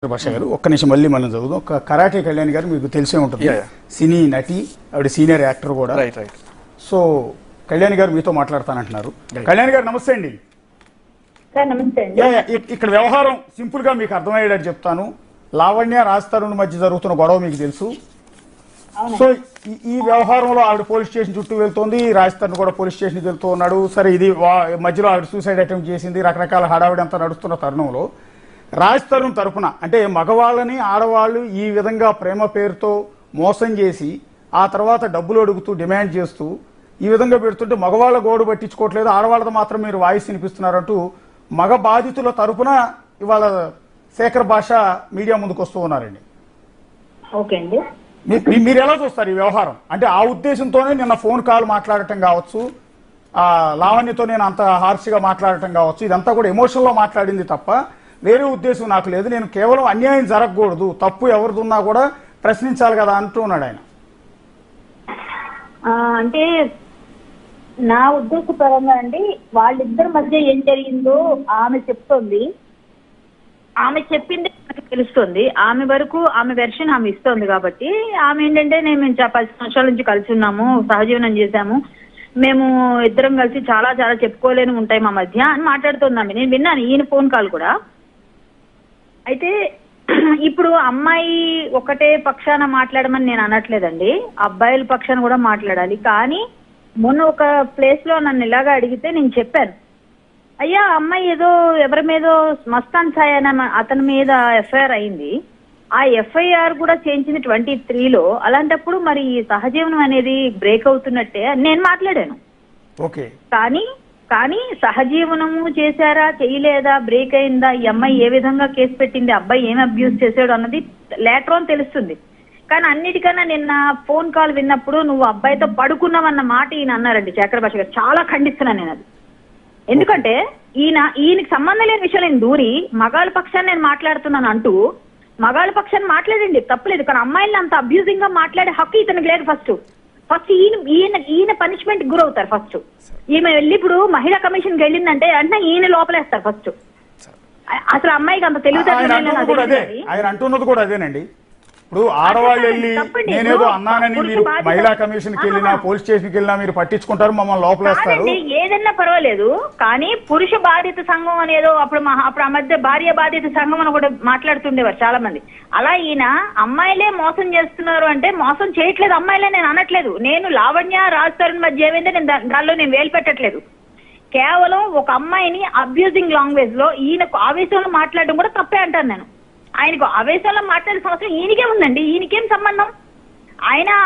భాష గారు ఒక్క నిమిషం మళ్ళీ మనం చదువుదాం. ఒక కరాటే కళ్యాణ్ గారు మీకు తెలిసే ఉంటుంది, సినీ నటి, ఆవిడ సీనియర్ యాక్టర్ కూడా. సో కళ్యాణ్ గారు మీతో మాట్లాడతానంటున్నారు. కళ్యాణ్ గారు నమస్తే అండి. ఇక్కడ వ్యవహారం సింపుల్ గా మీకు అర్థమయ్యేటట్టు చెప్తాను. లావణ్య రాజ్ తరుణ్ మధ్య జరుగుతున్న గొడవ మీకు తెలుసు. సో ఈ వ్యవహారంలో ఆవిడ పోలీస్ స్టేషన్ చుట్టూ వెళ్తోంది, రాజ్ తరుణ్ కూడా పోలీస్ స్టేషన్కి వెళ్తూ ఉన్నాడు. సరే, ఇది మధ్యలో ఆవిడ సూసైడ్ అటెంప్ట్ చేసింది, రకరకాల హడావిడి అంతా నడుస్తున్న తరుణంలో రాజ్ తరుణ్ తరపున అంటే మగవాళ్ళని ఆడవాళ్ళు ఈ విధంగా ప్రేమ పేరుతో మోసం చేసి ఆ తర్వాత డబ్బులు అడుగుతూ డిమాండ్ చేస్తూ ఈ విధంగా పెడుతుంటే మగవాళ్ళ గోడు పట్టించుకోవట్లేదు, ఆడవాళ్ళతో మాత్రం మీరు వాయిస్ వినిపిస్తున్నారంటూ మగ బాధితుల తరపున ఇవాళ శేఖర్ భాష మీడియా ముందుకు వస్తూ ఉన్నారండి. ఓకే అండి, మీరు ఎలా చూస్తారు ఈ వ్యవహారం? అంటే ఆ ఉద్దేశంతోనే నిన్న ఫోన్ కాల్ మాట్లాడటం కావచ్చు, ఆ లావణ్యతో నేను అంత హార్ష్గా మాట్లాడటం కావచ్చు, ఇదంతా కూడా ఎమోషన్లో మాట్లాడింది తప్ప వేరే ఉద్దేశం నాకు లేదు. నేను కేవలం అన్యాయం జరగకూడదు, తప్పు ఎవరిదున్నా కూడా ప్రశ్నించాలి కదా అంటూ ఉన్నాడు ఆయన. అంటే నా ఉద్దేశపరంగా అండి, వాళ్ళిద్దరి మధ్య ఏం జరిగిందో ఆమె చెప్తోంది, ఆమె చెప్పింది నాకు తెలుస్తుంది. ఆమె వరకు ఆమె వెర్షన్ ఆమె ఇస్తోంది కాబట్టి ఆమె ఏంటంటే మేము 10 సంవత్సరాల నుంచి కలిసి ఉన్నాము, సహజీవనం చేశాము, మేము ఇద్దరం కలిసి చాలా చాలా చెప్పుకోలేని ఉంటాయి మా మధ్య అని మాట్లాడుతుంది ఆమె. నేను విన్నాను ఈయన ఫోన్ కాల్ కూడా. అయితే ఇప్పుడు అమ్మాయి ఒకటే పక్షాన మాట్లాడమని నేను అనట్లేదండి, అబ్బాయిల పక్షాన కూడా మాట్లాడాలి. కానీ మొన్న ఒక ప్లేస్ లో నన్ను ఇలాగా అడిగితే నేను చెప్పాను, అయ్యా అమ్మాయి ఏదో ఎవరి మీదో మస్తాన్ సాయ్ అనే అతని మీద ఎఫ్ఐఆర్ అయింది, ఆ ఎఫ్ఐఆర్ కూడా చేయించింది 23లో. అలాంటప్పుడు మరి ఈ సహజీవనం అనేది బ్రేక్ అవుతున్నట్టే నేను మాట్లాడాను. ఓకే, కానీ సహజీవనము చేశారా చేయలేదా, బ్రేక్ అయిందా, ఈ అమ్మాయి ఏ విధంగా కేసు పెట్టింది, అబ్బాయి ఏం అబ్యూస్ చేశాడు అన్నది లేటర్ ఆన్ తెలుస్తుంది. కానీ అన్నిటికన్నా నిన్న ఫోన్ కాల్ విన్నప్పుడు నువ్వు అబ్బాయితో పడుకున్నావన్న మాట ఈయన అన్నారండి శేఖర్ భాష గారు. చాలా ఖండిస్తున్నాను నేను అది. ఎందుకంటే ఈయనకి సంబంధం లేని విషయం నేను దూరి మగాళ్ళ పక్షాన్ని నేను మాట్లాడుతున్నాను అంటూ మగాళ్ళ పక్షాన్ని మాట్లాడండి, తప్పలేదు. కానీ అమ్మాయిలను అంత అబ్యూజింగ్ గా మాట్లాడే హక్కు ఇతనికి లేదు. ఫస్ట్ ఈయన పనిష్మెంట్ గురవుతారు. ఫస్ట్ ఈమె వెళ్ళి ఇప్పుడు మహిళా కమిషన్కి వెళ్ళిందంటే అంటే ఈయన లోపలేస్తారు ఫస్ట్. అసలు అమ్మాయికి అంత ఆయన అంటున్నది కూడా అదేనండి. ఇప్పుడు ఆడవాళ్ళు వెళ్ళి నేనేదో అన్నానని మీరు మహిళా కమిషన్కి వెళ్ళినా పోలీస్ స్టేషన్కి వెళ్ళినా మీరు పట్టించుకుంటారు, మమ్మల్ని లోపలేస్తారు. ఏదన్నా పర్వాలేదు, కానీ పురుష బాధిత సంఘం అనేదో అప్పుడు ఆ మధ్య భార్య బాధిత సంఘం అని కూడా మాట్లాడుతుండేవారు చాలా మంది. అలా ఈయన అమ్మాయిలే మోసం చేస్తున్నారు అంటే మోసం చేయట్లేదు అమ్మాయిలే నేను అనట్లేదు. నేను లావణ్య రాజ్ తరుణ్ మధ్య ఏమైందో నేను దానిలో నేను వేలు పెట్టట్లేదు. కేవలం ఒక అమ్మాయిని అబ్యూజింగ్ లాంగ్వేజ్ లో ఈయనకు ఆవేశంలో మాట్లాడడం కూడా తప్పే అంటాను నేను. ఆయనకు ఆవేశంలో మాట్లాడే సంవత్సరం ఈయనకే ఉందండి, ఈయనకేం సంబంధం?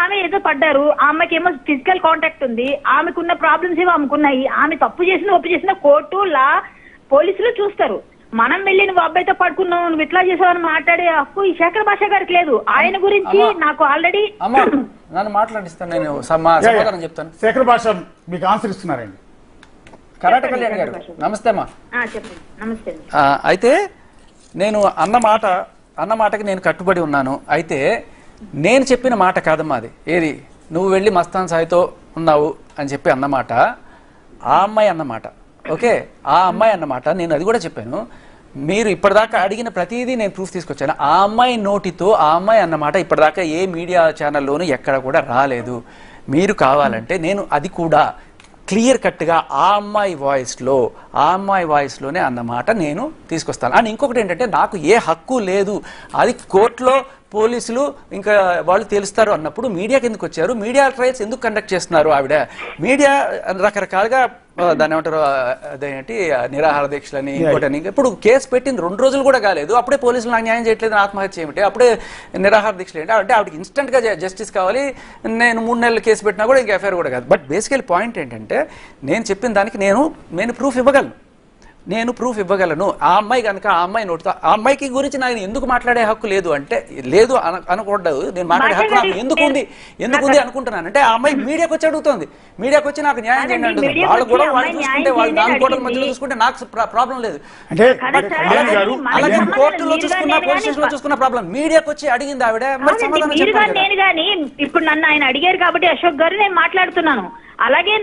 ఆమె ఏదో పడ్డారు, ఆ అమ్మాయికి ఏమో ఫిజికల్ కాంటాక్ట్ ఉంది, ఆమెకున్న ప్రాబ్లమ్స్ ఏమో ఆమెకున్నాయి, ఆమె తప్పు చేసిన ఒప్పు చేసిన కోర్టు లా పోలీసులు చూస్తారు. మనం వెళ్ళి నువ్వు అబ్బాయితో పడుకున్నావు, నువ్వు ఇట్లా చేసావని మాట్లాడే హక్కు ఈ శేఖర్ భాష గారికి లేదు. ఆయన గురించి నాకు ఆల్రెడీ మాట్లాడిస్తాను, నేను సమాధానం చెప్తాను. శేఖర్ భాష మీకు ఆన్సర్ ఇస్తున్నారండి. కరాటే కళ్యాణ్ గారు నమస్తే అమ్మా. చెప్పండి. నమస్తే. అయితే నేను అన్న మాటకి నేను కట్టుబడి ఉన్నాను. అయితే నేను చెప్పిన మాట కాదమ్మా అది. ఏది నువ్వు వెళ్ళి మస్తాన్ సాయితో ఉన్నావు అని చెప్పి అన్నమాట ఆ అమ్మాయి అన్నమాట. ఓకే, ఆ అమ్మాయి అన్నమాట. నేను అది కూడా చెప్పాను. మీరు ఇప్పటిదాకా అడిగిన ప్రతిదీ నేను ప్రూఫ్ తీసుకొచ్చాను. ఆ అమ్మాయి నోటితో ఆ అమ్మాయి అన్నమాట ఇప్పటిదాకా ఏ మీడియా ఛానల్లోనూ ఎక్కడ కూడా రాలేదు. మీరు కావాలంటే నేను అది కూడా క్లియర్ కట్గా ఆ అమ్మాయి వాయిస్లోనే అన్నమాట నేను తీసుకొస్తాను. అండ్ ఇంకొకటి ఏంటంటే నాకు ఏ హక్కు లేదు, అది కోర్టులో పోలీసులు ఇంకా వాళ్ళు తెలుస్తారు అన్నప్పుడు మీడియాకి ఎందుకు వచ్చారు, మీడియా ట్రయల్స్ ఎందుకు కండక్ట్ చేస్తున్నారు? ఆవిడ మీడియా రకరకాలుగా దాన్ని ఏమంటారు, అదేంటి నిరాహార దీక్షలని ఇంకోటని. ఇప్పుడు కేసు పెట్టింది 2 రోజులు కూడా కాలేదు, అప్పుడే పోలీసులు నాకు న్యాయం చేయట్లేదు, ఆత్మహత్య ఏమిటి, అప్పుడే నిరాహార దీక్షలు ఏంటి అంటే ఆవిడకి ఇన్స్టెంట్గా జస్టిస్ కావాలి. నేను 3 నెలలు కేసు పెట్టినా కూడా ఇంకా ఎఫ్ఐఆర్ కూడా కాదు. బట్ బేసికల్ పాయింట్ ఏంటంటే నేను చెప్పిన దానికి నేను ప్రూఫ్ ఇవ్వగలను. ఆ అమ్మాయి కనుక ఆ అమ్మాయి నోటితో ఆ అమ్మాయికి గురించి నాకు ఎందుకు మాట్లాడే హక్కు లేదు అంటే లేదు అనకూడదు. నేను మాట్లాడే హక్కు నాకు ఎందుకుంది అనుకుంటున్నాను అంటే ఆ అమ్మాయి మీడియాకి వచ్చి అడుగుతుంది, మీడియాకి వచ్చి నాకు న్యాయం చేయండి అంటుంది. వాళ్ళు కూడా వాళ్ళు చూసుకుంటే వాళ్ళు దాని గోడల మధ్యలో చూసుకుంటే నాకు ప్రాబ్లం లేదు. అలాగే కోర్టులో చూసుకున్న పోలీస్ స్టేషన్ లో చూసుకున్న ప్రాబ్లం. మీడియాకి వచ్చి అడిగింది ఆవిడ, మరి సమాధానం చెప్పాలి. ఇప్పుడు నన్ను ఆయన అడిగారు కాబట్టి అశోక్ గారు నేను మాట్లాడుతున్నాను. అలాగే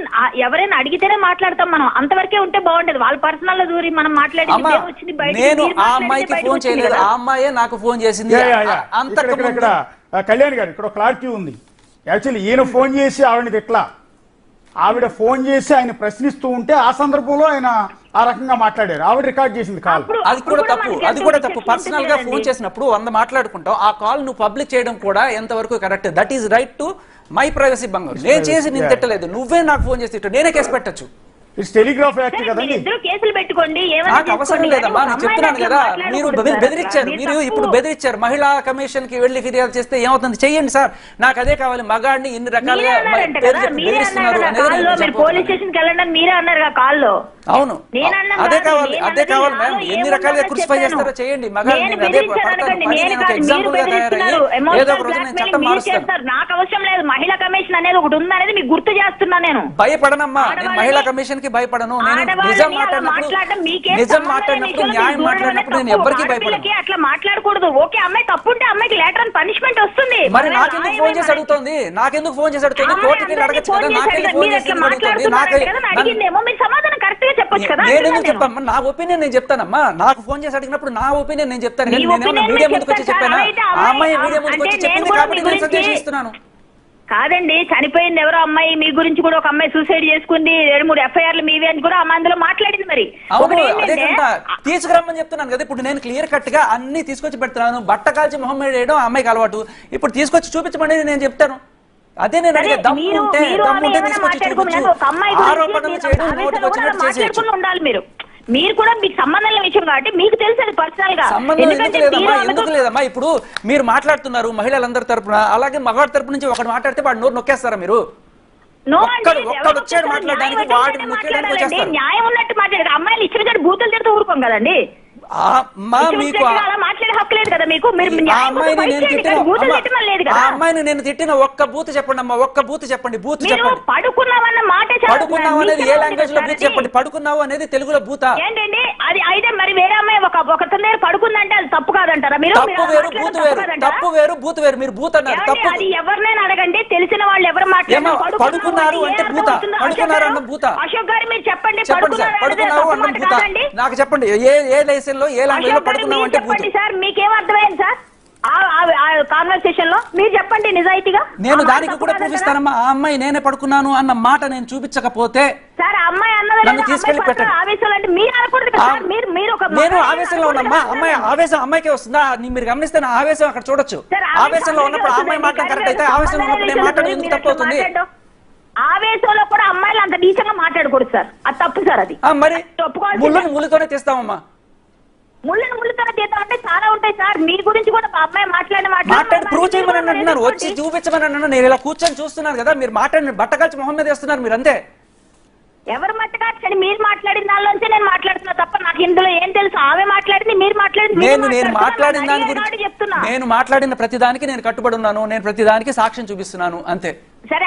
ఎవరైనా అడిగితేనే మాట్లాడతాం మనం, అంతవరకే ఉంటే బాగుంటది. వాళ్ళ పర్సనల్ లో దూరి మనం మాట్లాడి వచ్చింది నేను ఆ అమ్మాయికి ఫోన్ చేయలేదు, ఆ అమ్మాయే నాకు ఫోన్ చేసింది. ఇక్కడ కళ్యాణ్ గారు ఇక్కడ క్లారిటీ ఉంది. యాక్చువల్లీ ఈయన ఫోన్ చేసి ఆవిడని ఎట్లా, ఆవిడ ఫోన్ చేసి ఆయన ప్రశ్నిస్తూ ఉంటే ఆ సందర్భంలో ఆయన ఆ రకంగా మాట్లాడారు, ఆవిడ రికార్డ్ చేసింది కాల్. అది కూడా తప్పు, అది కూడా తప్పు. పర్సనల్ గా ఫోన్ చేసినప్పుడు 100 మాట్లాడుకుంటాం, ఆ కాల్ నువ్వు పబ్లిక్ చేయడం కూడా ఎంతవరకు correct? That is right to my privacy భంగం. నేను చేసి నేను తిట్టలేదు, నువ్వే నాకు ఫోన్ చేసి తిట్టు, నేనే కేసు పెట్టచ్చు. ఇట్స్ టెలిగ్రాఫ్ యాక్ట్ కదండి. కేసులు పెట్టుకోండి, నాకు అవసరం లేదమ్మా, నేను చెప్తున్నాను కదా. మీరు బెదిరించారు, మీరు ఇప్పుడు బెదిరించారు. మహిళా కమిషన్ కి వెళ్లి ఫిర్యాదు చేస్తే ఏమవుతుంది? చెయ్యండి సార్, నాకు అదే కావాలి. మగాడిని ఇన్ని రకాలుగా బెదిరిస్తున్నారు అనేది పోలీస్ స్టేషన్ కి వెళ్ళండి మీరే అన్నారు కాల్లో. అవును, అదే కావాలి, అదే కావాలి మ్యామ్. ఎన్ని రకాలుగా క్రూసిఫై చేస్తారో చేయండి. మగాడిని అదే ఎగ్జాంపుల్ గా తయారయ్యి ఏదో ఒక రోజు నేను చట్టం మారుస్తాను. నాకు అవసరం లేదు, మహిళా కమిషన్ అనేది ఒకటి ఉందనేది మీకు గుర్తు చేస్తున్నా. నేను భయపడనమ్మా, నేను మహిళా కమిషన్ కి భయపడను. నేను నిజం మాట్లాడినప్పుడు న్యాయం మాట్లాడినప్పుడు నేను ఎవరికి భయపడను. అట్లా మాట్లాడకూడదు. ఓకే, అమ్మాయి తప్పుంటే అమ్మాయికి లేటర్ అని పనిష్మెంట్ వస్తుంది. మరి నాకెందుకు ఫోన్ చేసి అడుగుతుంది? నాకెందుకు ఫోన్ చేసి అడుగుతుంది? కోర్టుకి వెళ్ళి అడగచ్చు కదా, నాకెందుకు ఫోన్ చేసి అడుగుతుంది? అడిగిందేమో మీరు సమాధానం కరెక్ట్ గా చెప్పొచ్చు కదా. నేను ఎందుకు చెప్పాను? నా ఒపీనియన్ నేను చెప్తానమ్మా. నాకు ఫోన్ చేసి అడిగినప్పుడు నా ఒపీనియన్ నేను చెప్తాను. నేను మీడియా ముందుకు వచ్చి చెప్పానా? ఆ అమ్మాయి మీడియా ముందుకు వచ్చి చెప్పింది కాబట్టి నేను సజెషన్ ఇస్తున్నాను. కాదండి, చనిపోయింది ఎవరో అమ్మాయి, మీ గురించి కూడా ఒక అమ్మాయి సూసైడ్ చేసుకుంది, 2-3 ఎఫ్ఐఆర్లు మీవి అని కూడా అమ్మాయి అందులో మాట్లాడింది. మరి అవును, అదే తీసుకురమ్మని చెప్తున్నాను కదా. ఇప్పుడు నేను క్లియర్ కట్ గా అన్ని తీసుకొచ్చి పెడుతున్నాను. బట్ట కాల్చి మొహం మీద వేయడం అమ్మాయికి అలవాటు. ఇప్పుడు తీసుకొచ్చి చూపించమని నేను చెప్తాను. అదే నేను అడిగే, దమ్ముంటే తీసుకొచ్చి చూపించు. ఆరోపణలు చేయడం నోటికి వచ్చినట్టు చేసేయచ్చు. ఉండాలి మీరు. మీరు కూడా మీకు సంబంధం లేని విషయం కాబట్టి మీకు తెలిసేది పర్సనల్ గా. సంబంధం ఎందుకు లేదమ్మా? ఇప్పుడు మీరు మాట్లాడుతున్నారు మహిళలందరి తరపున, అలాగే మగవాడి తరపు నుంచి ఒకటి మాట్లాడితే వాడు నోరు నొక్కేస్తారా మీరు? ఒక్కడు వచ్చాడు మాట్లాడడానికి, వాడిని నొక్కేయడానికి వచ్చేస్తారు. న్యాయం ఉన్నట్టు మాట్లాడారు. అమ్మాయిలు ఇచ్చిన బూతులు తిడుతూ ఊరుకోం కదండి. మీకు అమ్మాయిని నేను తిట్టిన ఒక్క బూత్ చెప్పండి అమ్మా, ఒక్క బూత్ చెప్పండి. బూత్ చెప్పండి. పడుకున్నావు అనేది ఏ లాంగ్వేజ్ లో బూత్ చెప్పండి. పడుకున్నావు అనేది తెలుగులో బూత ఏంటండి? అది అయితే మరి వేరే అమ్మాయి ఒక దగ్గర పడుకుందంటే అది తప్పు కాదంటారా మీరు? తప్పు వేరు బూత్ వేరు, తప్పు వేరు బూత్ వేరు. మీరు బూత్ అన్నారు తప్పు. అది ఎవరినైనా అడగండి, తెలిసిన వాళ్ళు ఎవరు మాట్లాడారు. పడుకున్నారు అంటే బూత, పడుకున్నారు అన్న బూత. అశోక్ గారు మీరు చెప్పండి, చెప్పండి సార్, పడుకున్నావు అన్న బూత. నాకు చెప్పండి, ఏ లైసెన్స్ లో ఏ లాంగ్వేజ్ లో పడుకున్నావు అంటే బూత్. సార్ మీకేం అర్థమైంది సార్ కాన్వర్సేషన్ లో? మీరు చెప్పండి నిజాయితీగా. నేను దానికి కూడా చూపిస్తానమ్మా. ఆ అమ్మాయి నేనే పడుకున్నాను అన్న మాట నేను చూపించకపోతే సార్ అమ్మాయి అన్నది నన్ను తీసుకెళ్లి పెట్టండి. నేను ఆవేశంలో ఉన్నమ్మా. అమ్మాయి ఆవేశం అమ్మాయికే వస్తుందా? మీరు గమనిస్తే నా ఆవేశం అక్కడ చూడొచ్చు. ఆవేశంలో ఉన్నప్పుడు ఆ అమ్మాయి మాట్లాడడం కరెక్ట్ అయితే, ఆవేశంలో ఉన్నప్పుడు నేను మాట్లాడడం ఎందుకు తప్పు అవుతుంది? ఆవేశంలో కూడా అమ్మాయిలు అంత నీచంగా మాట్లాడకూడదు సార్, అది తప్పు సార్. అది మరి ముళ్ళుతోనే తీస్తామమ్మా. ముళ్ళతోనే తీద్దామంటే చాలా ఉంటాయి సార్. మీ గురించి కూడా అమ్మాయి మాట్లాడి ప్రూవ్ చేయమని అంటున్నారు, వచ్చి చూపించమని అన్నాను. నేను ఇలా కూర్చొని చూస్తున్నాను కదా, మీరు మాట్లాడిన బట్టకాల్చి మొహం మీద వేస్తున్నారు మీరు అంతే. ఎవరు మట్టకాల్చండి? మీరు మాట్లాడిన దానిలోంచి నేను మాట్లాడుతున్నా తప్ప నాకు ఇందులో ఏం తెలుసు? ఆమె మాట్లాడింది, మీరు మాట్లాడింది. నేను మాట్లాడిన దాని గురించి నేను మాట్లాడిన ప్రతిదానికి నేను కట్టుబడి ఉన్నాను. నేను ప్రతిదానికి సాక్ష్యం చూపిస్తున్నాను అంతే. సరే.